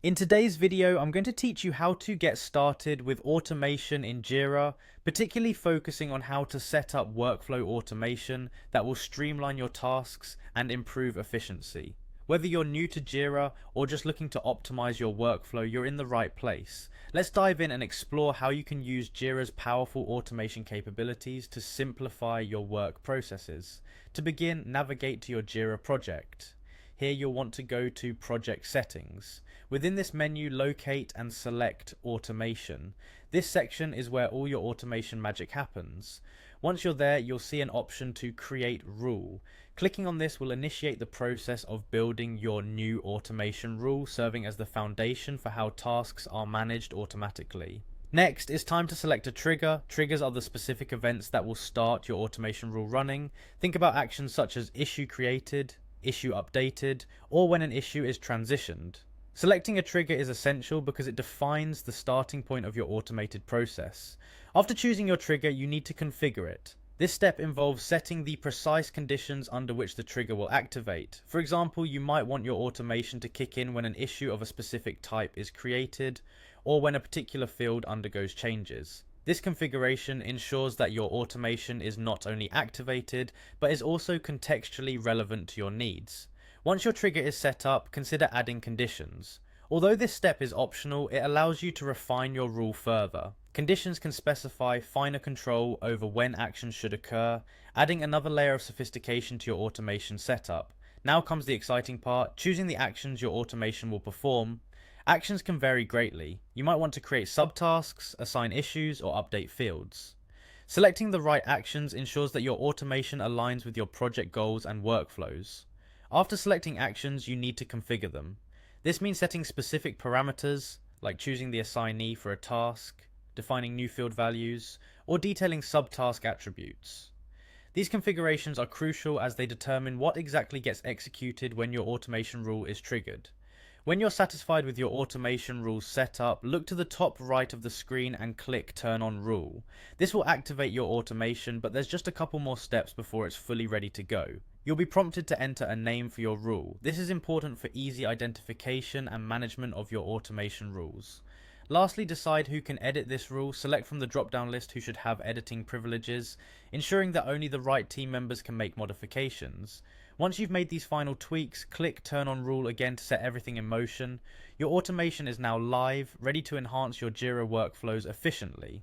In today's video, I'm going to teach you how to get started with automation in Jira, particularly focusing on how to set up workflow automation that will streamline your tasks and improve efficiency. Whether you're new to Jira or just looking to optimize your workflow, you're in the right place. Let's dive in and explore how you can use Jira's powerful automation capabilities to simplify your work processes. To begin, navigate to your Jira project. Here you'll want to go to Project Settings. Within this menu, locate and select Automation. This section is where all your automation magic happens. Once you're there, you'll see an option to Create Rule. Clicking on this will initiate the process of building your new automation rule, serving as the foundation for how tasks are managed automatically. Next, it's time to select a trigger. Triggers are the specific events that will start your automation rule running. Think about actions such as issue created, issue updated, or when an issue is transitioned. Selecting a trigger is essential because it defines the starting point of your automated process. After choosing your trigger, you need to configure it. This step involves setting the precise conditions under which the trigger will activate. For example, you might want your automation to kick in when an issue of a specific type is created, or when a particular field undergoes changes. This configuration ensures that your automation is not only activated, but is also contextually relevant to your needs. Once your trigger is set up, consider adding conditions. Although this step is optional, it allows you to refine your rule further. Conditions can specify finer control over when actions should occur, adding another layer of sophistication to your automation setup. Now comes the exciting part, choosing the actions your automation will perform. Actions can vary greatly. You might want to create subtasks, assign issues, or update fields. Selecting the right actions ensures that your automation aligns with your project goals and workflows. After selecting actions, you need to configure them. This means setting specific parameters, like choosing the assignee for a task, defining new field values, or detailing subtask attributes. These configurations are crucial as they determine what exactly gets executed when your automation rule is triggered. When you're satisfied with your automation rules setup, look to the top right of the screen and click Turn on Rule. This will activate your automation, but there's just a couple more steps before it's fully ready to go. You'll be prompted to enter a name for your rule. This is important for easy identification and management of your automation rules. Lastly, decide who can edit this rule. Select from the drop-down list who should have editing privileges, ensuring that only the right team members can make modifications. Once you've made these final tweaks, click Turn on Rule again to set everything in motion. Your automation is now live, ready to enhance your Jira workflows efficiently.